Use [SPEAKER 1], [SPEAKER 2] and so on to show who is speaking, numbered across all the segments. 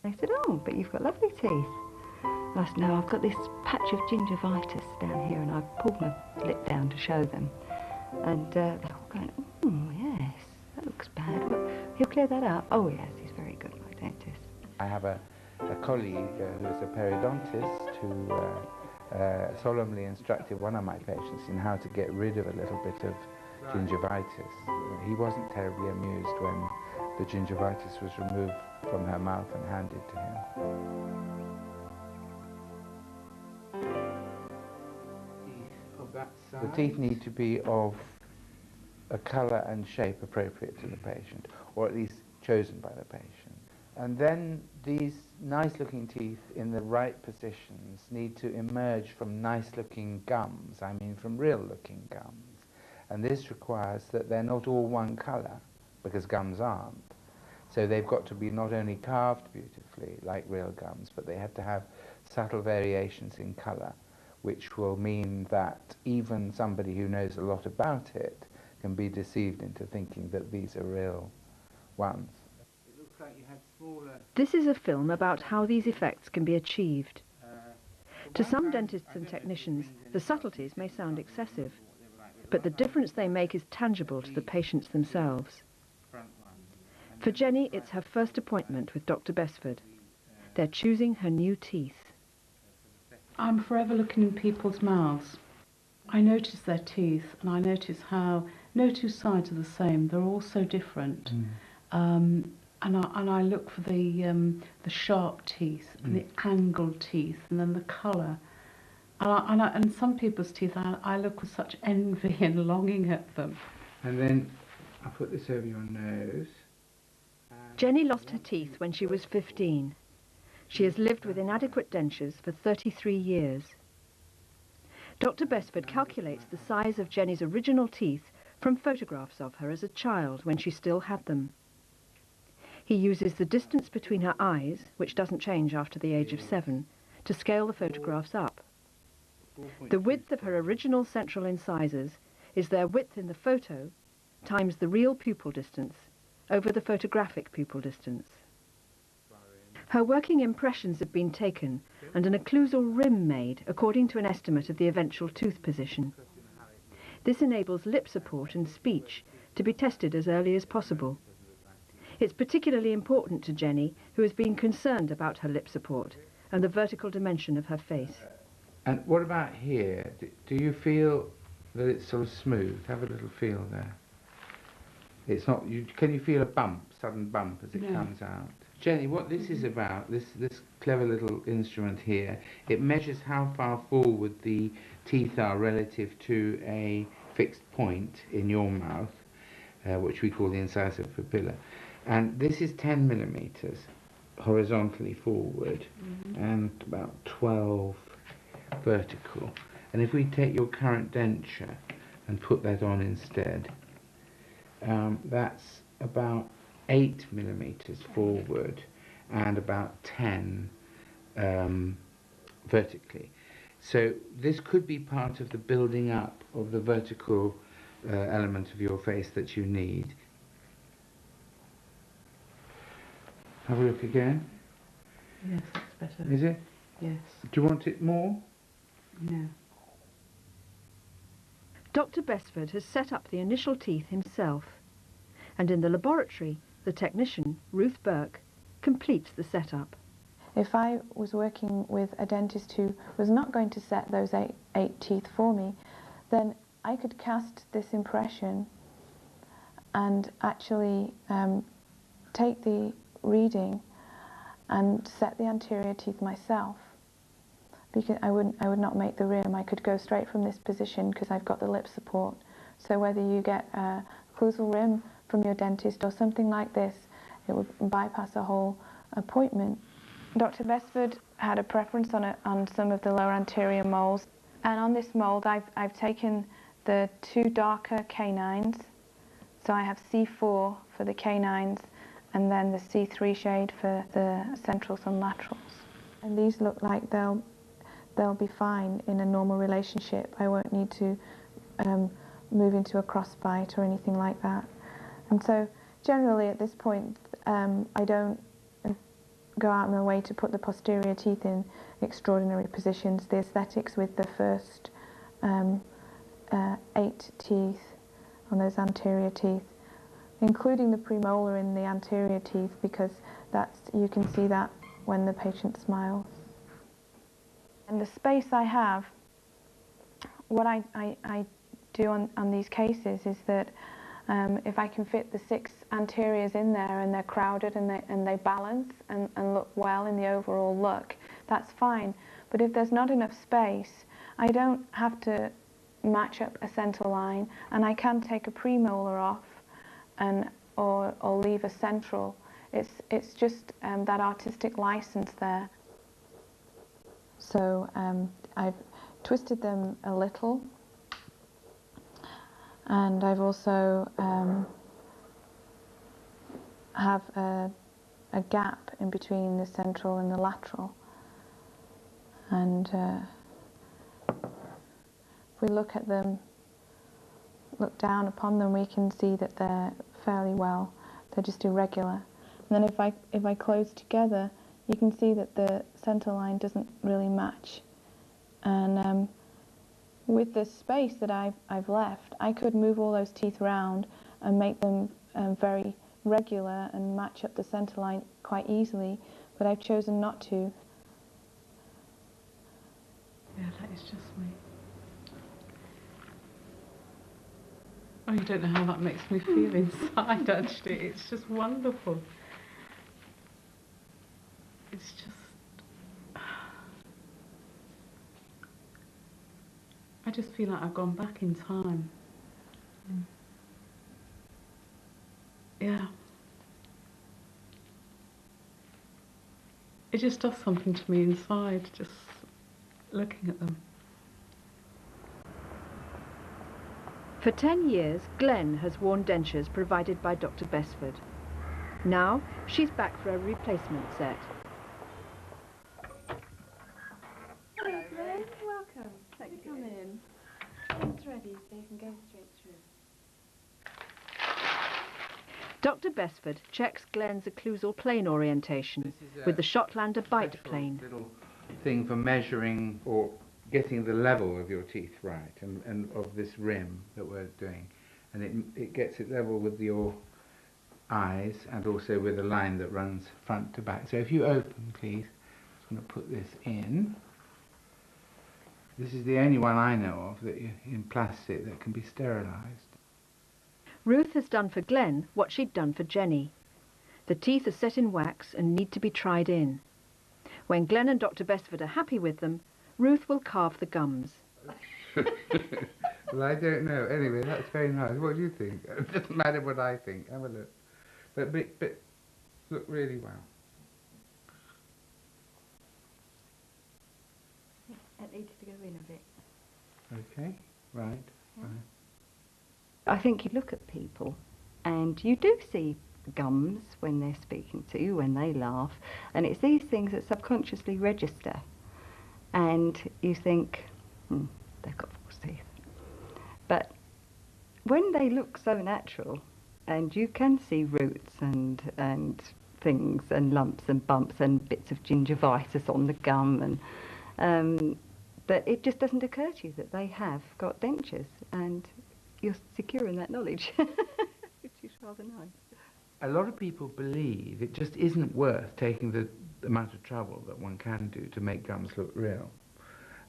[SPEAKER 1] They said, oh, but you've got lovely teeth. And I said, no, I've got this patch of gingivitis down here, and I pulled my lip down to show them. And they're all going, oh, yes, that looks bad. Well, he'll clear that up. Oh, yes, he's very good, my dentist.
[SPEAKER 2] I have a colleague who is a periodontist who solemnly instructed one of my patients in how to get rid of a little bit of gingivitis. He wasn't terribly amused when the gingivitis was removed from her mouth and handed to him. The teeth need to be of a colour and shape appropriate to the patient, or at least chosen by the patient. And then these nice-looking teeth in the right positions need to emerge from nice-looking gums, I mean from real-looking gums. And this requires that they're not all one colour, because gums aren't. So they've got to be not only carved beautifully, like real gums, but they have to have subtle variations in colour, which will mean that even somebody who knows a lot about it can be deceived into thinking that these are real ones. It looks like you had smaller...
[SPEAKER 3] This is a film about how these effects can be achieved. To some dentists and technicians, the subtleties may sound excessive, but the difference they make is tangible to the patients themselves. For Jenny, it's her first appointment with Dr. Besford. They're choosing her new teeth.
[SPEAKER 4] I'm forever looking in people's mouths. I notice their teeth, and I notice how no two sides are the same. They're all so different. And I look for the sharp teeth and the angled teeth, and then the colour. And some people's teeth, I look with such envy and longing at them.
[SPEAKER 2] And then I'll put this over your nose.
[SPEAKER 3] Jenny lost her teeth when she was 15. She has lived with inadequate dentures for 33 years. Dr. Besford calculates the size of Jenny's original teeth from photographs of her as a child when she still had them. He uses the distance between her eyes, which doesn't change after the age of 7, to scale the photographs up. The width of her original central incisors is their width in the photo times the real pupil distance over the photographic pupil distance. Her working impressions have been taken and an occlusal rim made according to an estimate of the eventual tooth position. This enables lip support and speech to be tested as early as possible. It's particularly important to Jenny, who has been concerned about her lip support and the vertical dimension of her face.
[SPEAKER 2] And what about here? Do you feel that it's sort of smooth? Have a little feel there. It's not. Can you feel a bump, sudden bump as it comes out? Jenny, what this is about, this clever little instrument here, it measures how far forward the teeth are relative to a fixed point in your mouth, which we call the incisive papilla. And this is 10 millimeters horizontally forward and about 12 vertical. And if we take your current denture and put that on instead, that's about 8 millimeters forward and about 10 vertically. So this could be part of the building up of the vertical element of your face that you need. Have a look again.
[SPEAKER 4] Yes, that's better.
[SPEAKER 2] Is it?
[SPEAKER 4] Yes.
[SPEAKER 2] Do you want it more?
[SPEAKER 4] No.
[SPEAKER 3] Dr. Besford has set up the initial teeth himself, and in the laboratory, the technician, Ruth Burke, completes the setup.
[SPEAKER 5] If I was working with a dentist who was not going to set those eight teeth for me, then I could cast this impression and actually take the reading and set the anterior teeth myself, because I would not make the rim. I could go straight from this position because I've got the lip support. So whether you get a occlusal rim from your dentist or something like this, it would bypass a whole appointment. Dr. Besford had a preference on some of the lower anterior molds, and on this mold I've taken the two darker canines. So I have C4 for the canines and then the C3 shade for the centrals and laterals. And these look like they'll be fine in a normal relationship. I won't need to move into a crossbite or anything like that. And so generally at this point I don't go out of my way to put the posterior teeth in extraordinary positions. The aesthetics with the first 8 teeth on those anterior teeth, including the premolar in the anterior teeth, because you can see that when the patient smiles. And the space I have, what I do on these cases is that if I can fit the 6 anteriors in there and they're crowded and they balance and look well in the overall look, that's fine. But if there's not enough space, I don't have to match up a center line, and I can take a premolar off or leave a central. It's just that artistic license there. So I've twisted them a little, and I've also have a gap in between the central and the lateral. And if we look at them, look down upon them, we can see that they're fairly well. They're just irregular. And then if I close together, you can see that the center line doesn't really match. And with the space that I've left, I could move all those teeth around and make them very regular and match up the center line quite easily, but I've chosen not to.
[SPEAKER 4] Yeah, that is just me. Oh, you don't know how that makes me feel inside, actually. It's just wonderful. It's just... I just feel like I've gone back in time.
[SPEAKER 5] Mm.
[SPEAKER 4] Yeah. It just does something to me inside, just looking at them.
[SPEAKER 3] For 10 years, Glenn has worn dentures provided by Dr. Besford. Now, she's back for a replacement set.
[SPEAKER 5] Hello, Glenn. Welcome. Thanks for coming in. It's ready, so you can go straight through.
[SPEAKER 3] Dr. Besford checks Glenn's occlusal plane orientation with the Shotlander bite plane.
[SPEAKER 2] Little thing for measuring or getting the level of your teeth right, and of this rim that we're doing, and it gets it level with your eyes and also with a line that runs front to back. So if you open, please, I'm going to put this in. This is the only one I know of that in plastic that can be sterilised.
[SPEAKER 3] Ruth has done for Glenn what she'd done for Jenny. The teeth are set in wax and need to be tried in. When Glenn and Dr. Besford are happy with them, Ruth will carve the gums.
[SPEAKER 2] Well, I don't know. Anyway, that's very nice. What do you think? It doesn't matter what I think. Have a look. But look really well.
[SPEAKER 1] It needs to go in a bit.
[SPEAKER 2] Okay, right.
[SPEAKER 1] I think you look at people and you do see gums when they're speaking to you, when they laugh, and it's these things that subconsciously register. And you think, they've got false teeth. But when they look so natural, and you can see roots and things and lumps and bumps and bits of gingivitis on the gum, and but it just doesn't occur to you that they have got dentures, and you're secure in that knowledge, which is rather nice.
[SPEAKER 2] A lot of people believe it just isn't worth taking the amount of trouble that one can do to make gums look real.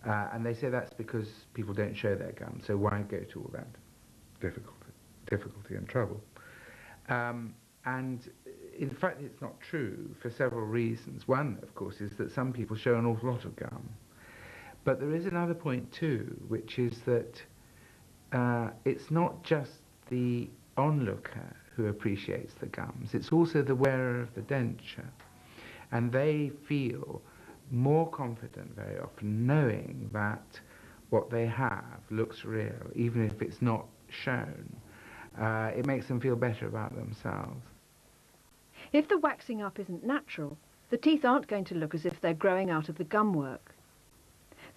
[SPEAKER 2] And they say that's because people don't show their gums, so why go to all that difficulty and trouble? And in fact, it's not true for several reasons. One, of course, is that some people show an awful lot of gum. But there is another point too, which is that it's not just the onlooker who appreciates the gums, it's also the wearer of the denture. And they feel more confident very often knowing that what they have looks real, even if it's not shown. It makes them feel better about themselves.
[SPEAKER 3] If the waxing up isn't natural, the teeth aren't going to look as if they're growing out of the gum work.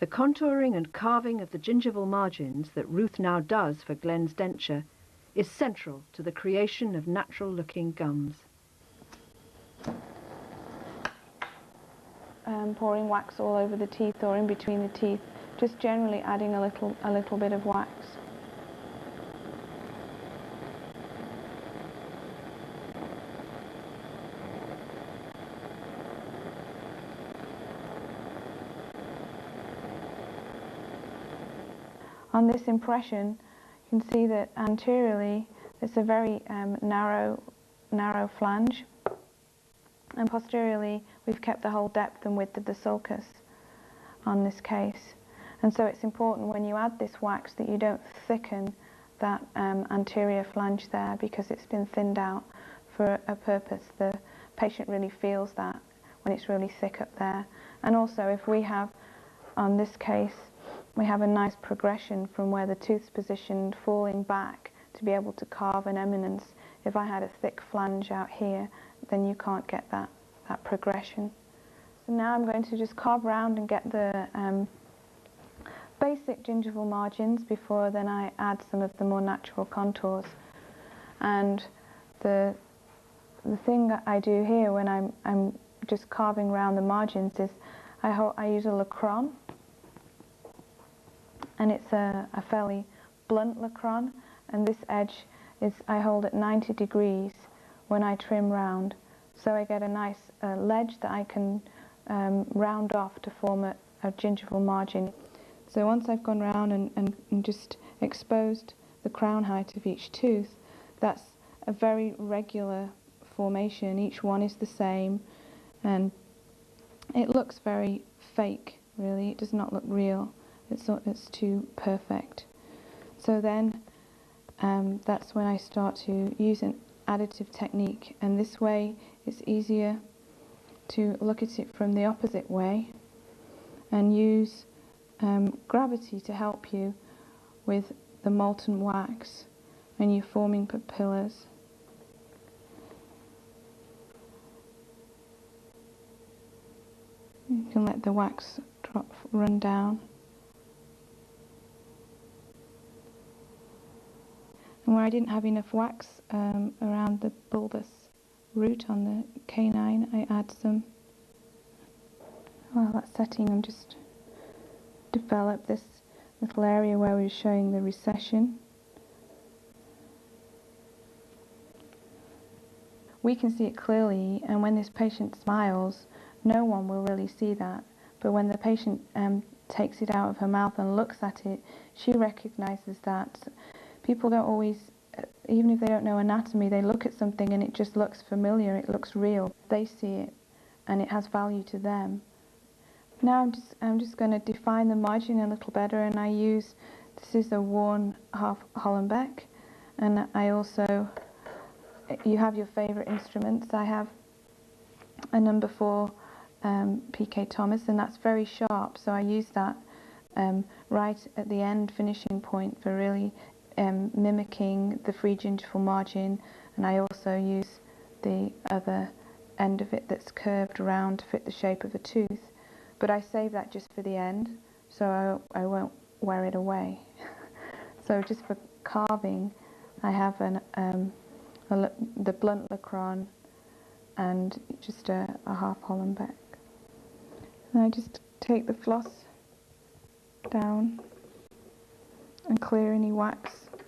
[SPEAKER 3] The contouring and carving of the gingival margins that Ruth now does for Glenn's denture is central to the creation of natural-looking gums.
[SPEAKER 5] pouring wax all over the teeth or in between the teeth, just generally adding a little bit of wax. On this impression, you can see that anteriorly it's a very narrow flange, and posteriorly we've kept the whole depth and width of the sulcus on this case. And so it's important when you add this wax that you don't thicken that anterior flange there, because it's been thinned out for a purpose. The patient really feels that when it's really thick up there. And also if we have, on this case, we have a nice progression from where the tooth's positioned, falling back to be able to carve an eminence. If I had a thick flange out here, then you can't get that progression. So now I'm going to just carve around and get the basic gingival margins before then I add some of the more natural contours. And the thing that I do here when I'm just carving around the margins is I use a lacron. And it's a fairly blunt lacron, and this edge I hold at 90 degrees when I trim round, so I get a nice ledge that I can round off to form a gingival margin. So once I've gone round and just exposed the crown height of each tooth, that's a very regular formation. Each one is the same, and it looks very fake, really. It does not look real. It's too perfect. So then that's when I start to use an additive technique, and this way it's easier to look at it from the opposite way and use gravity to help you with the molten wax when you're forming papillas. You can let the wax run down. And where I didn't have enough wax around the bulbous root on the canine, I add some. While that's setting, I'm just develop this little area where we were showing the recession. We can see it clearly, and when this patient smiles, no one will really see that. But when the patient takes it out of her mouth and looks at it, she recognizes that. People don't always, even if they don't know anatomy, they look at something and it just looks familiar, it looks real. They see it and it has value to them. Now I'm just going to define the margin a little better, and I use, this is a worn half Hollenbeck, and I also, you have your favourite instruments. I have a number 4 PK Thomas, and that's very sharp, so I use that right at the end finishing point for really mimicking the free gingival margin, and I also use the other end of it that's curved around to fit the shape of a tooth, but I save that just for the end, so I won't wear it away. So just for carving, I have the blunt lacron and just a half Hollenbeck. And I just take the floss down and clear any wax. I'm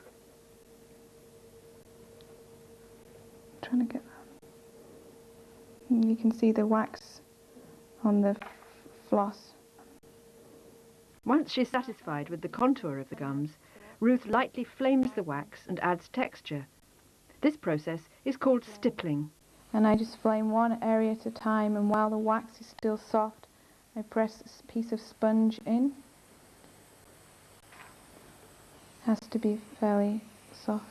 [SPEAKER 5] trying to get that. And you can see the wax on the floss.
[SPEAKER 3] Once she's satisfied with the contour of the gums, Ruth lightly flames the wax and adds texture. This process is called stippling.
[SPEAKER 5] And I just flame one area at a time, and while the wax is still soft, I press a piece of sponge in. Has to be fairly soft.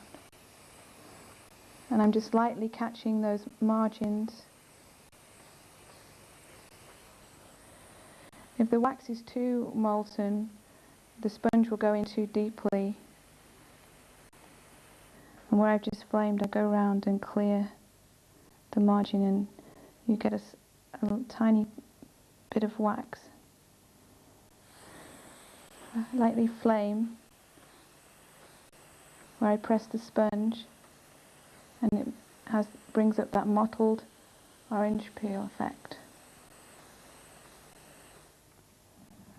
[SPEAKER 5] And I'm just lightly catching those margins. If the wax is too molten, the sponge will go in too deeply. And where I've just flamed, I go around and clear the margin, and you get a tiny bit of wax. I lightly flame where I press the sponge, and it brings up that mottled orange peel effect.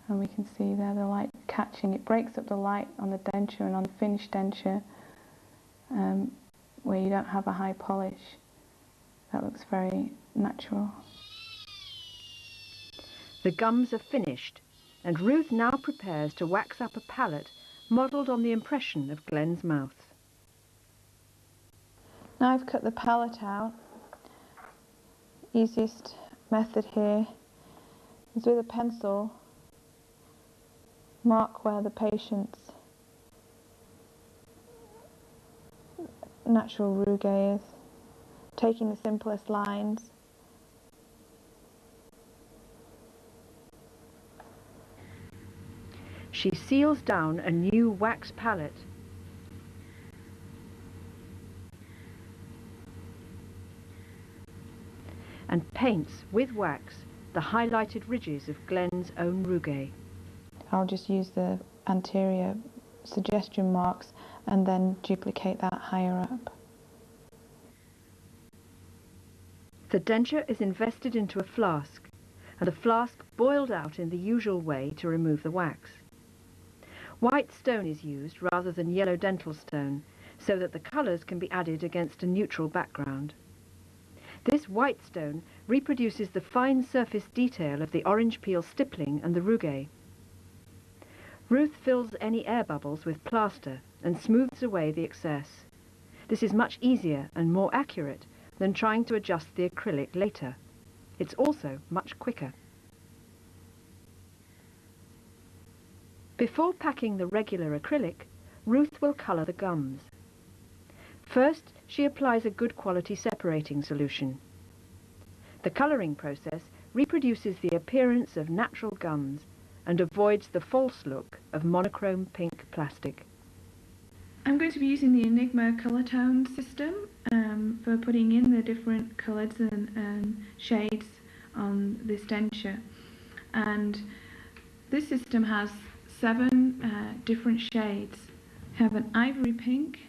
[SPEAKER 5] And we can see there the light catching. It breaks up the light on the denture, and on the finished denture, where you don't have a high polish, that looks very natural.
[SPEAKER 3] The gums are finished, and Ruth now prepares to wax up a palette modelled on the impression of Glenn's mouth.
[SPEAKER 5] Now I've cut the palette out. Easiest method here is with a pencil, mark where the patient's natural rouge is, taking the simplest lines.
[SPEAKER 3] She seals down a new wax palette. And paints with wax the highlighted ridges of Glenn's own rouge.
[SPEAKER 5] I'll just use the anterior suggestion marks and then duplicate that higher up.
[SPEAKER 3] The denture is invested into a flask, and the flask boiled out in the usual way to remove the wax. White stone is used rather than yellow dental stone, so that the colours can be added against a neutral background. This white stone reproduces the fine surface detail of the orange peel stippling and the rouge. Ruth fills any air bubbles with plaster and smooths away the excess. This is much easier and more accurate than trying to adjust the acrylic later. It's also much quicker. Before packing the regular acrylic, Ruth will colour the gums. First, she applies a good quality separating solution. The colouring process reproduces the appearance of natural gums and avoids the false look of monochrome pink plastic.
[SPEAKER 5] I'm going to be using the Enigma colour tone system for putting in the different colours and shades on this denture. And this system has 7 different shades. I have an ivory pink,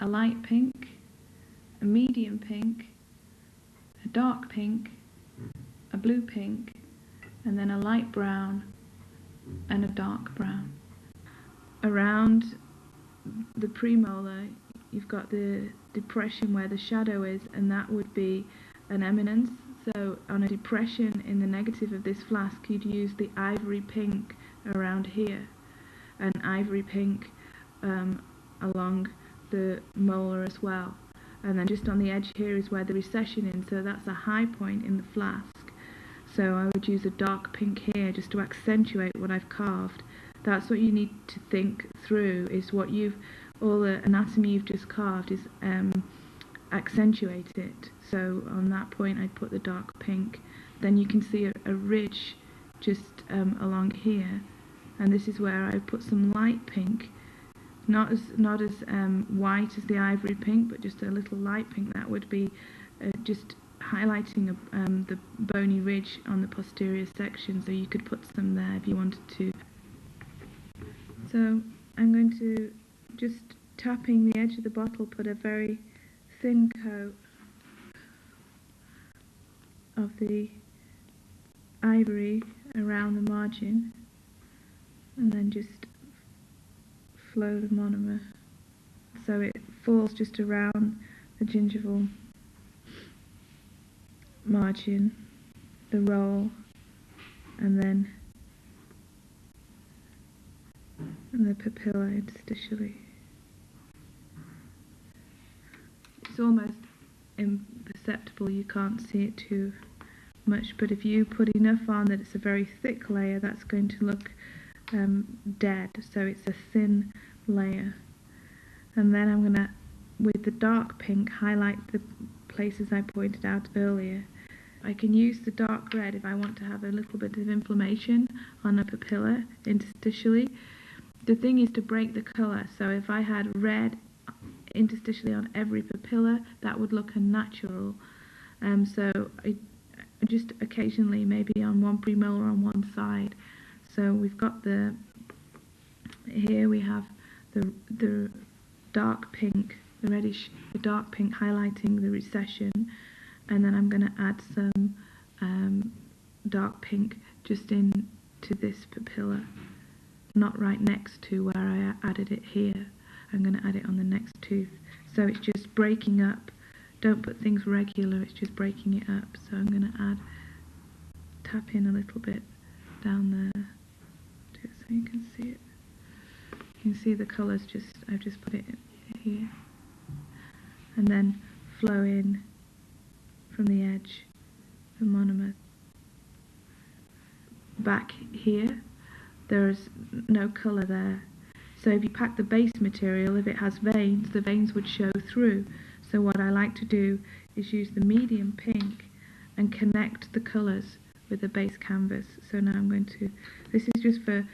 [SPEAKER 5] a light pink, a medium pink, a dark pink, a blue pink, and then a light brown and a dark brown. Around the premolar, you've got the depression where the shadow is, and that would be an eminence. So on a depression in the negative of this flask, you'd use the ivory pink around here, and ivory pink along the molar as well. And then just on the edge here is where the recession is, so that's a high point in the flask. So I would use a dark pink here just to accentuate what I've carved. That's what you need to think through, is what all the anatomy you've just carved is accentuate it. So on that point I'd put the dark pink. Then you can see a ridge just along here, and this is where I put some light pink, not as white as the ivory pink, but just a little light pink. That would be just highlighting the bony ridge on the posterior section, so you could put some there if you wanted to. So I'm going to, just tapping the edge of the bottle, put a very thin coat of the ivory around the margin, and then just flow the monomer so it falls just around the gingival margin, the roll, and then the papilla interstitially. It's almost imperceptible, you can't see it too much, but if you put enough on that it's a very thick layer, that's going to look dead, so it's a thin layer. And then I'm going to, with the dark pink, highlight the places I pointed out earlier. I can use the dark red if I want to have a little bit of inflammation on a papilla interstitially. The thing is to break the colour, so if I had red interstitially on every papilla, that would look unnatural. So I just occasionally, maybe on one premolar on one side. So we've got here we have the dark pink, the reddish, the dark pink highlighting the recession, and then I'm going to add some dark pink just in to this papilla, not right next to where I added it here. I'm going to add it on the next tooth. So it's just breaking up. Don't put things regular, it's just breaking it up. So I'm going to tap in a little bit down there, so you can see it. You can see the colours, I've just put it here. And then flow in from the edge, the monomer. Back here, there's no colour there. So if you pack the base material, if it has veins, the veins would show through. So what I like to do is use the medium pink and connect the colours with the base canvas. So now I'm going to, this is just for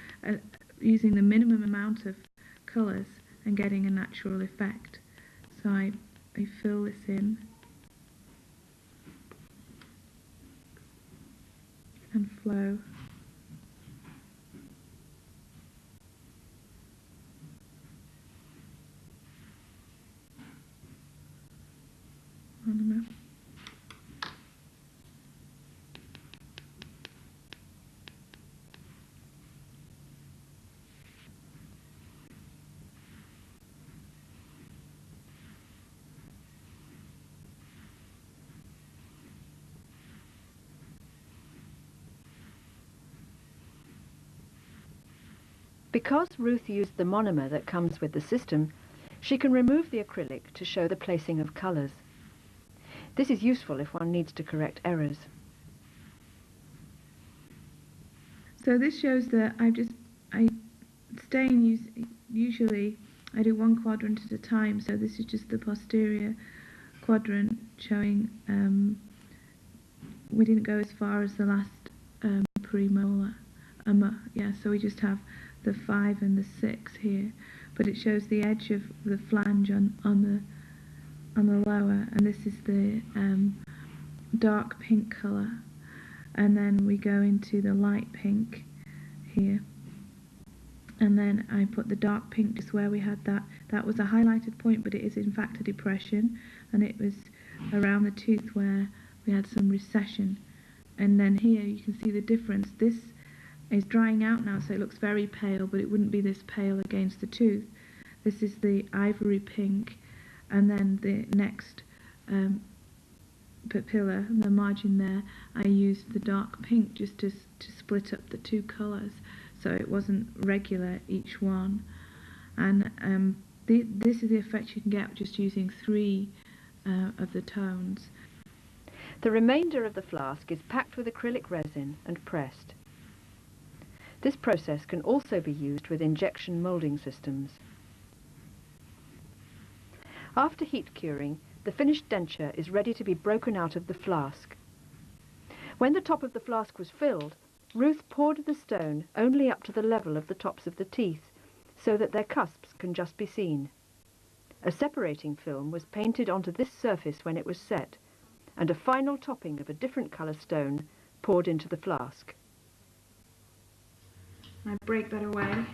[SPEAKER 5] using the minimum amount of colours and getting a natural effect. So I fill this in and flow. Monomer.
[SPEAKER 3] Because Ruth used the monomer that comes with the system, she can remove the acrylic to show the placing of colours. This is useful if one needs to correct errors.
[SPEAKER 5] So this shows that I stain, usually I do one quadrant at a time, so this is just the posterior quadrant showing we didn't go as far as the last premolar. Yeah, so we just have the 5 and the 6 here, but it shows the edge of the flange on the lower, and this is the dark pink colour, and then we go into the light pink here, and then I put the dark pink just where we had that was a highlighted point, but it is in fact a depression, and it was around the tooth where we had some recession. And then here you can see the difference. This is drying out now, so it looks very pale, but it wouldn't be this pale against the tooth. This is the ivory pink, and then the next papilla, the margin there, I used the dark pink just to split up the two colours, so it wasn't regular each one. And this is the effect you can get just using 3 of the tones.
[SPEAKER 3] The remainder of the flask is packed with acrylic resin and pressed. This process can also be used with injection moulding systems. After heat curing, the finished denture is ready to be broken out of the flask. When the top of the flask was filled, Ruth poured the stone only up to the level of the tops of the teeth, so that their cusps can just be seen. A separating film was painted onto this surface when it was set, and a final topping of a different colour stone poured into the flask.
[SPEAKER 5] I break that away,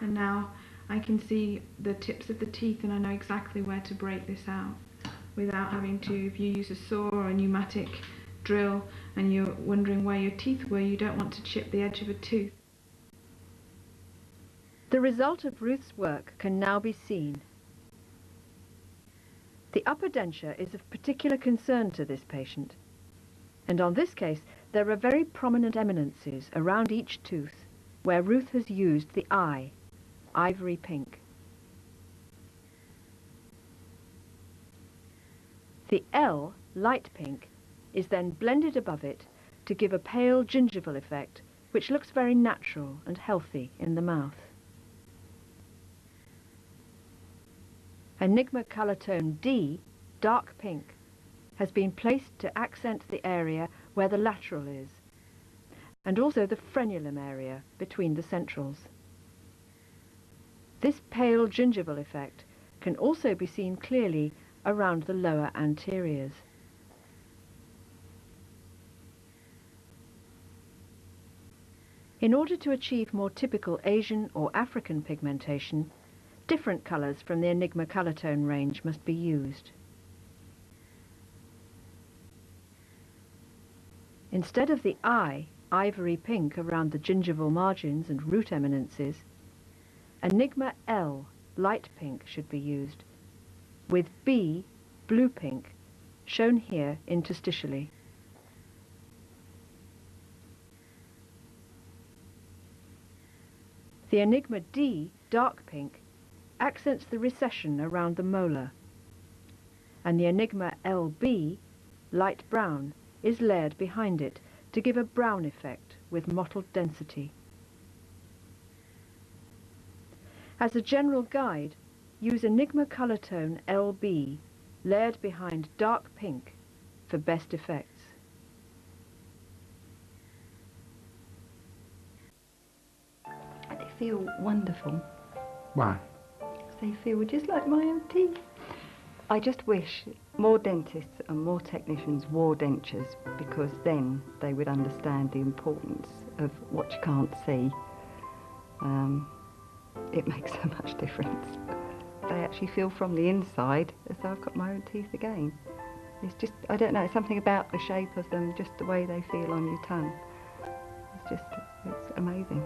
[SPEAKER 5] and now I can see the tips of the teeth, and I know exactly where to break this out without having to, if you use a saw or a pneumatic drill and you're wondering where your teeth were, you don't want to chip the edge of a tooth.
[SPEAKER 3] The result of Ruth's work can now be seen. The upper denture is of particular concern to this patient, and on this case there are very prominent eminences around each tooth where Ruth has used the eye, ivory pink. The L, light pink, is then blended above it to give a pale gingival effect which looks very natural and healthy in the mouth. Enigma colour tone D, dark pink, has been placed to accent the area where the lateral is, and also the frenulum area between the centrals. This pale gingival effect can also be seen clearly around the lower anteriors. In order to achieve more typical Asian or African pigmentation, different colours from the Enigma colour tone range must be used. Instead of the eye, ivory pink around the gingival margins and root eminences, Enigma L, light pink, should be used, with B, blue pink, shown here interstitially. The Enigma D, dark pink, accents the recession around the molar, and the Enigma LB, light brown, is layered behind it to give a brown effect with mottled density. As a general guide, use Enigma colour tone LB, layered behind dark pink, for best effects.
[SPEAKER 1] They feel wonderful.
[SPEAKER 2] Why?
[SPEAKER 1] They feel just like my own teeth. I just wish more dentists and more technicians wore dentures, because then they would understand the importance of what you can't see. It makes so much difference. They actually feel from the inside as though I've got my own teeth again. It's just, I don't know, it's something about the shape of them, just the way they feel on your tongue. It's amazing.